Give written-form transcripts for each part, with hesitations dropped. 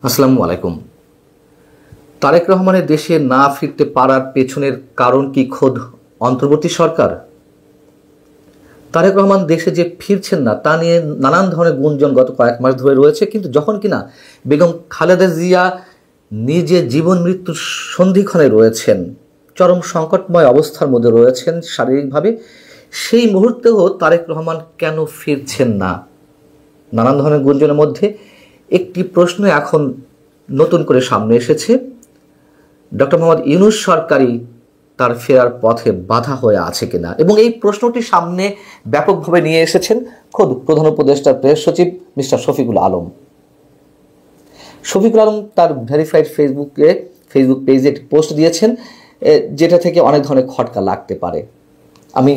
আসসালামু আলাইকুম। তারেক রহমানের দেশে না ফিরতে পারার পেছনের কারণ কি খোদ অন্তর্বর্তী সরকার? তারেক রহমান দেশে যে ফিরছেন না তা নিয়ে নানান ধরনের গুঞ্জন গত কয়েক মাস ধরে রয়েছে, কিন্তু যখন কিনা বেগম খালেদা জিয়া নিজে জীবন মৃত্যুর সন্ধিক্ষণে রয়েছেন, চরম সংকটময় অবস্থার মধ্যে রয়েছেন শারীরিকভাবে, সেই মুহূর্তেও তারেক রহমান কেন ফিরছেন না? নানান ধরনের গুঞ্জনের মধ্যে একটি প্রশ্ন এখন নতুন করে সামনে এসেছে। ডক্টর মোহাম্মদ ইউনূস সরকারই তার ফেরার পথে বাধা হয়ে আছে কিনা, এবং এই প্রশ্নটি সামনে ব্যাপকভাবে নিয়ে এসেছেন খোদ প্রধান উপদেষ্টার প্রেস সচিব মিস্টার শফিকুল আলম। শফিকুল আলম তার ভেরিফাইড ফেসবুক পেজে একটি পোস্ট দিয়েছেন, যেটা থেকে অনেক ধরনের খটকা লাগতে পারে। আমি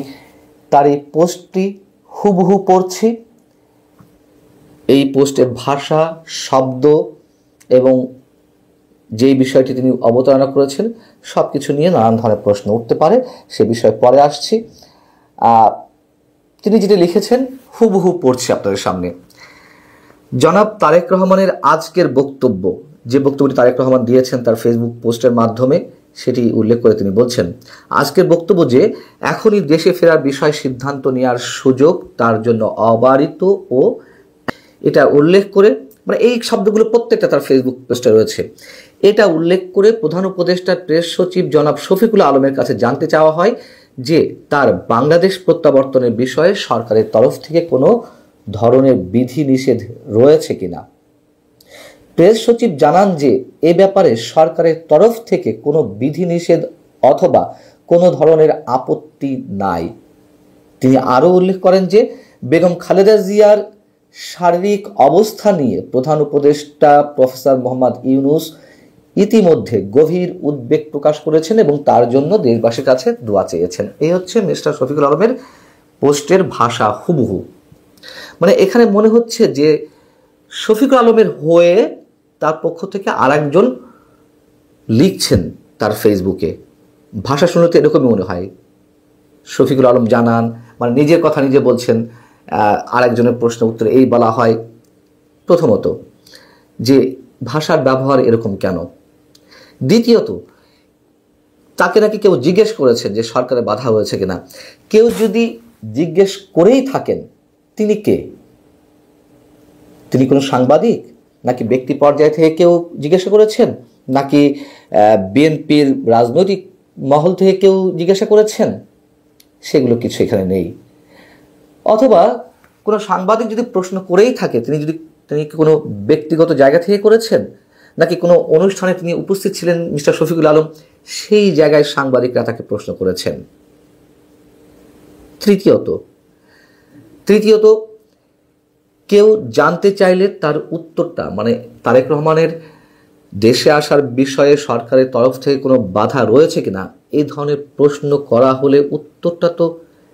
তার এই পোস্টটি হুবহু পড়ছি। এই পোস্টের ভাষা, শব্দ এবং যেই বিষয়টি তিনি অবতারণা করেছেন সব কিছু নিয়ে নানান ধরনের প্রশ্ন উঠতে পারে, সে বিষয়ে পরে আসছি। তিনি যেটা লিখেছেন হুবহু পড়ছি আপনাদের সামনে। জনাব তারেক রহমানের আজকের বক্তব্য, যে বক্তব্যটি তারেক রহমান দিয়েছেন তার ফেসবুক পোস্টের মাধ্যমে, সেটি উল্লেখ করে তিনি বলছেন, আজকের বক্তব্য যে এখনই দেশে ফেরার বিষয়ে সিদ্ধান্ত নেওয়ার সুযোগ তার জন্য অবারিত, ও এটা উল্লেখ করে, মানে এই শব্দগুলো প্রত্যেকটা তার ফেসবুক পোস্টে রয়েছে, এটা উল্লেখ করে প্রধান উপদেষ্টার প্রেস সচিব জনাব শফিকুল আলমের কাছে জানতে চাওয়া হয় যে তার বাংলাদেশ প্রত্যাবর্তনের বিষয়ে সরকারের তরফ থেকে কোনো ধরনের বিধি নিষেধ রয়েছে কিনা। প্রেস সচিব জানান যে এ ব্যাপারে সরকারের তরফ থেকে কোনো বিধি নিষেধ অথবা কোনো ধরনের আপত্তি নাই। তিনি আরও উল্লেখ করেন যে বেগম খালেদা জিয়ার শারীরিক অবস্থা নিয়ে প্রধান উপদেষ্টা প্রফেসর মোহাম্মদ ইউনূস ইতিমধ্যে গভীর উদ্বেগ প্রকাশ করেছেন এবং তার জন্য দেশবাসীর কাছে দোয়া চেয়েছেন। এই হচ্ছে মিস্টার শফিকুল আলমের পোস্টের ভাষা হুবহু। মানে এখানে মনে হচ্ছে যে শফিকুল আলমের হয়ে তার পক্ষ থেকে আরেকজন লিখছেন তার ফেসবুকে। ভাষা শুনে তো এরকমই মনে হয়। শফিকুল আলম জানান, মানে নিজের কথা নিজে বলছেন, আরেকজনের প্রশ্ন উত্তরে এই বলা হয়। প্রথমত, যে ভাষার ব্যবহার এরকম কেন? দ্বিতীয়ত, তাকে নাকি কেউ জিজ্ঞেস করেছেন যে সরকারে বাধা হয়েছে কিনা। কেউ যদি জিজ্ঞেস করেই থাকেন, তিনি কে? তিনি কোনো সাংবাদিক, নাকি ব্যক্তি পর্যায় থেকে কেউ জিজ্ঞাসা করেছেন, নাকি বিএনপির রাজনৈতিক মহল থেকে কেউ জিজ্ঞাসা করেছেন? সেগুলো কিছু এখানে নেই। অথবা কোনো সাংবাদিক যদি প্রশ্ন করেই থাকে, তিনি কোনো ব্যক্তিগত জায়গা থেকে করেছেন, নাকি কোনো অনুষ্ঠানে তিনি উপস্থিত ছিলেন মিস্টার শফিকুল আলম, সেই জায়গায় সাংবাদিকরা তাকে প্রশ্ন করেছেন। তৃতীয়ত, কেউ জানতে চাইলে তার উত্তরটা, মানে তারেক রহমানের দেশে আসার বিষয়ে সরকারের তরফ থেকে কোনো বাধা রয়েছে কিনা, এই ধরনের প্রশ্ন করা হলে উত্তরটা তো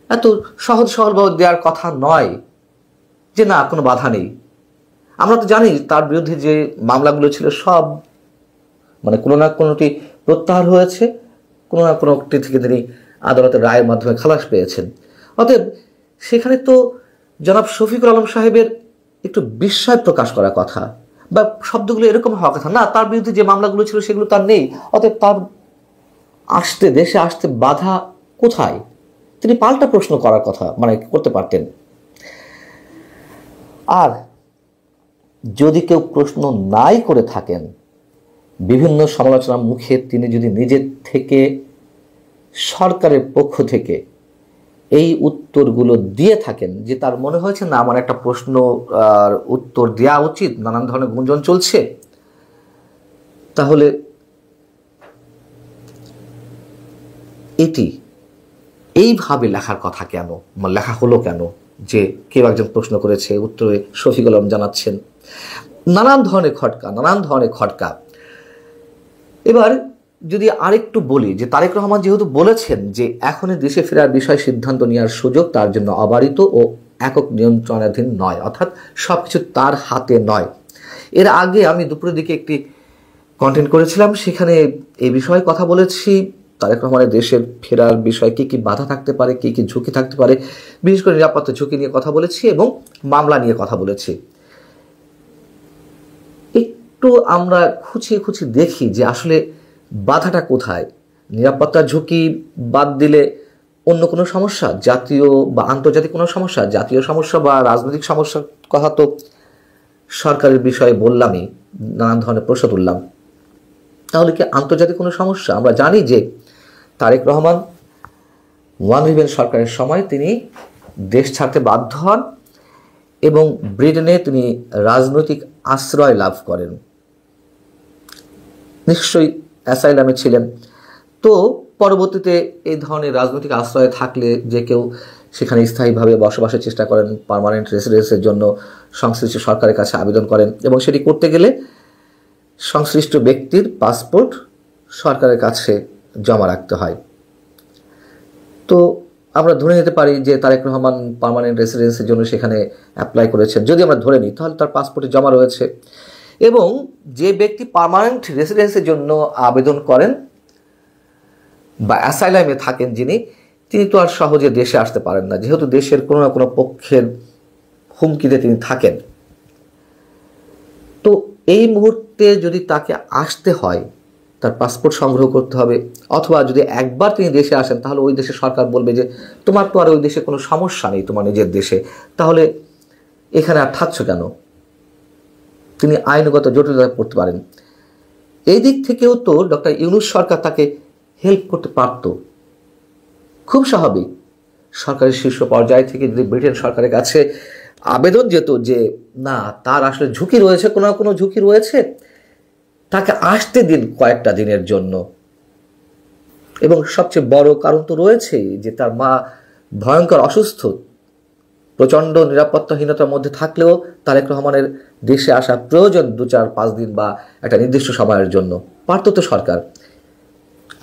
এত সহজভাবে দেওয়ার কথা নয় যে না, কোনো বাধা নেই। আমরা তো জানি তার বিরুদ্ধে যে মামলাগুলো ছিল সব, মানে কোনো না কোনোটি প্রত্যাহার হয়েছে, কোনো না কোনোটি থেকে তিনি আদালতের রায়ের মাধ্যমে খালাস পেয়েছেন। অতএব সেখানে তো জনাব শফিকুল আলম সাহেবের একটু বিস্ময় প্রকাশ করার কথা, বা শব্দগুলো এরকম হওয়ার কথা না, তার বিরুদ্ধে যে মামলাগুলো ছিল সেগুলো তার নেই, অতএব তার দেশে আসতে বাধা কোথায়? তিনি পাল্টা প্রশ্ন করার কথা মানে করতে পারতেন। আর যদি কেউ প্রশ্ন নাই করে থাকেন, বিভিন্ন সমালোচনার মুখে তিনি যদি নিজের থেকে সরকারের পক্ষ থেকে এই উত্তরগুলো দিয়ে থাকেন, যে তার মনে হয়েছে না আমার একটা প্রশ্ন উত্তর দেওয়া উচিত, নানান ধরনের গুঞ্জন চলছে, তাহলে এটি এইভাবে লেখার কথা কেন, লেখা হলো কেন যে কেউ একজন প্রশ্ন করেছে, উত্তরে শফিকুল আলম জানাচ্ছেন। নানান ধরনের খটকা। এবার যদি আরেকটু বলি যে তারেক রহমান যেহেতু বলেছেন যে এখনই দেশে ফেরার বিষয়ে সিদ্ধান্ত নেওয়ার সুযোগ তার জন্য অবারিত ও একক নিয়ন্ত্রণাধীন নয়, অর্থাৎ সব কিছু তার হাতে নয়। এর আগে আমি দুপুরের দিকে একটি কন্টেন্ট করেছিলাম, সেখানে এই বিষয়ে কথা বলেছি। তারেক রহমানের দেশে ফেরার বিষয়ে কী কী বাধা থাকতে পারে, কী কী ঝুঁকি থাকতে পারে, বিশেষ করে নিরাপত্তা ঝুঁকি নিয়ে কথা বলেছি এবং মামলা নিয়ে কথা বলেছি। একটু আমরা খুঁচিয়ে খুঁচিয়ে দেখি যে আসলে বাধাটা কোথায়। নিরাপত্তার ঝুঁকি বাদ দিলে অন্য কোনো সমস্যা, জাতীয় বা আন্তর্জাতিক কোনো সমস্যা, জাতীয় সমস্যা বা রাজনৈতিক সমস্যার কথা তো সরকারের বিষয়ে বললামই, নানান ধরনের প্রশ্ন তুললাম। তাহলে কি আন্তর্জাতিক কোনো সমস্যা? আমরা জানি যে তারেক রহমান ওয়ান ইভেন সরকারের সময় তিনি দেশ ছাড়তে বাধ্য হন এবং ব্রিটেনে তিনি রাজনৈতিক আশ্রয় লাভ করেন, নিশ্চয়ই অ্যাসাইলামে ছিলেন। তো পরবর্তীতে এই ধরনের রাজনৈতিক আশ্রয়ে থাকলে যে কেউ সেখানে স্থায়ীভাবে বসবাসের চেষ্টা করেন, পার্মানেন্ট রেসিডেন্সের জন্য সংশ্লিষ্ট সরকারের কাছে আবেদন করেন এবং সেটি করতে গেলে সংশ্লিষ্ট ব্যক্তির পাসপোর্ট সরকারের কাছে জমা রাখতে হয়। তো আমরা ধরে নিতে পারি যে তারেক রহমান পার্মানেন্ট রেসিডেন্সের জন্য সেখানে অ্যাপ্লাই করেছেন। যদি আমরা ধরে নিই তাহলে তার পাসপোর্টে জমা রয়েছে, এবং যে ব্যক্তি পার্মানেন্ট রেসিডেন্সের জন্য আবেদন করেন বা অ্যাসাইলামে থাকেন যিনি, তিনি তো আর সহজে দেশে আসতে পারেন না, যেহেতু দেশের কোনো না কোনো পক্ষের হুমকিতে তিনি থাকেন। তো এই মুহূর্তে যদি তাকে আসতে হয়, তার পাসপোর্ট সংগ্রহ করতে হবে, অথবা যদি একবার তিনি দেশে আসেন তাহলে ওই দেশের সরকার বলবে যে তোমার তো আর ওই দেশে কোনো সমস্যা নেই তোমার নিজের দেশে, তাহলে এখানে আর থাকছ কেন। তিনি আইনগত জটিলতায় পড়তে পারেন। এই দিক থেকেও তো ডক্টর ইউনূস সরকার তাকে হেল্প করতে পারত, খুব স্বাভাবিক। সরকারের শীর্ষ পর্যায় থেকে যদি ব্রিটেন সরকারের কাছে আবেদন যেত যে না, তার আসলে ঝুঁকি রয়েছে, কোনো না কোনো ঝুঁকি রয়েছে, তাকে আসতে দিন কয়েকটা দিনের জন্য। এবং সবচেয়ে বড় কারণ তো রয়েছেই যে তার মা ভয়ঙ্কর অসুস্থ, প্রচণ্ড নিরাপত্তাহীনতার মধ্যে থাকলেও তারেক রহমানের দেশে আসা প্রয়োজন 2-4-5 দিন বা একটা নির্দিষ্ট সময়ের জন্য। পারত তো সরকার।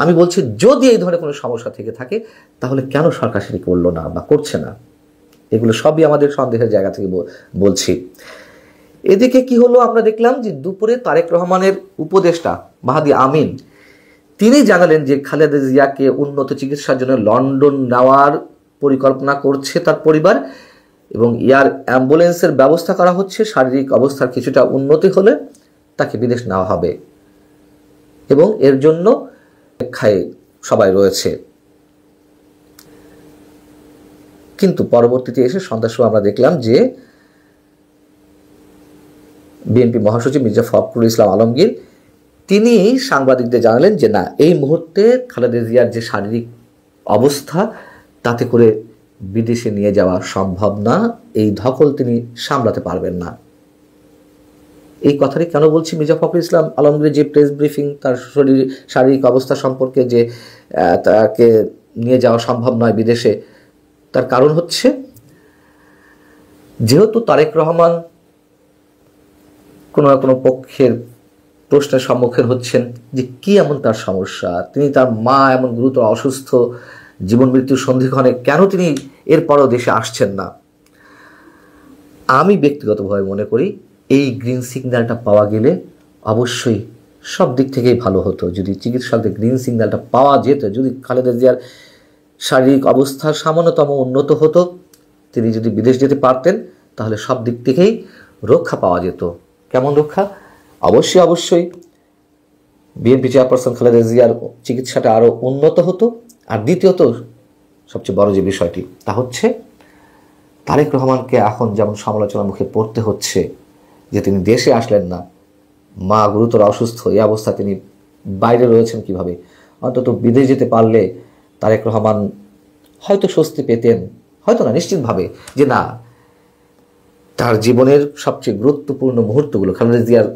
আমি বলছি যদি এই ধরনের কোনো সমস্যা থেকে থাকে তাহলে কেন সরকার সেটি করলো না বা করছে না? এগুলো সবই আমাদের সন্দেহের জায়গা থেকে বলছি। এদিকে কি হলো, আমরা দেখলাম যে দুপুরে তারেক রহমানের উপদেষ্টা মাহাদি আমিন তিনি জানালেন যে খালেদা জিয়াকে উন্নত চিকিৎসার জন্য লন্ডন নেওয়ার পরিকল্পনা করছে তার পরিবার, এবং এয়ার অ্যাম্বুলেন্সের ব্যবস্থা করা হচ্ছে। শারীরিক অবস্থার কিছুটা উন্নতি হলে তাকে বিদেশ নেওয়া হবে এবং এর জন্য অপেক্ষায় সবাই রয়েছে। কিন্তু পরবর্তীতে এসে সন্ধ্যার সময় আমরা দেখলাম যে বিএনপি মহাসচিব মির্জা ফখরুল ইসলাম আলমগীর তিনি সাংবাদিকদের জানালেন যে না, এই মুহূর্তে খালেদা জিয়ার যে শারীরিক অবস্থা তাতে করে বিদেশে নিয়ে যাওয়া সম্ভব না, এই ধকল তিনি সামলাতে পারবেন না। এই কথাটি কেন বলছি? মির্জা ফখরুল ইসলাম আলমগীরের যে প্রেস ব্রিফিং তার শারীরিক অবস্থা সম্পর্কে, যে তাকে নিয়ে যাওয়া সম্ভব নয় বিদেশে, তার কারণ হচ্ছে যেহেতু তারেক রহমান কোনো না কোনো পক্ষের প্রশ্নের সম্মুখীন হচ্ছেন যে কি এমন তার সমস্যা, তিনি তার মা এমন গুরুতর অসুস্থ, জীবন মৃত্যুর সন্ধিক্ষণে কেন তিনি এরপরও দেশে আসছেন না। আমি ব্যক্তিগতভাবে মনে করি এই গ্রিন সিগন্যালটা পাওয়া গেলে অবশ্যই সব দিক থেকেই ভালো হতো। যদি চিকিৎসকদের গ্রিন সিগন্যালটা পাওয়া যেত, যদি খালেদা জিয়ার শারীরিক অবস্থা সামান্যতম উন্নত হতো, তিনি যদি বিদেশ যেতে পারতেন তাহলে সব দিক থেকেই রক্ষা পাওয়া যেত। কেমন রক্ষা? অবশ্যই বিএনপি চেয়ারপারসন খালেদা জিয়ার চিকিৎসাটা আরও উন্নত হতো। আর দ্বিতীয়ত সবচেয়ে বড় যে বিষয়টি, তা হচ্ছে তারেক রহমানকে এখন যেমন সমালোচনার মুখে পড়তে হচ্ছে যে তিনি দেশে আসলেন না, মা গুরুতর অসুস্থ, এই অবস্থা তিনি বাইরে রয়েছেন কিভাবে, অন্তত বিদেশ যেতে পারলে তারেক রহমান হয়তো স্বস্তি পেতেন, হয়তো না, নিশ্চিতভাবে, যে না, তার জীবনের সবচেয়ে গুরুত্বপূর্ণ মুহূর্তগুলো, খালেদা জিয়ার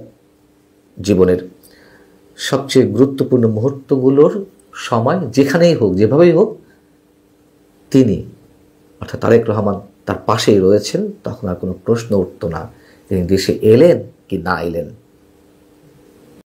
জীবনের সবচেয়ে গুরুত্বপূর্ণ মুহূর্তগুলোর সময় যেখানেই হোক, যেভাবেই হোক, তিনি অর্থাৎ তারেক রহমান তার পাশেই রয়েছেন, তখন আর কোনো প্রশ্ন উঠত না তিনি দেশে এলেন কি না এলেন।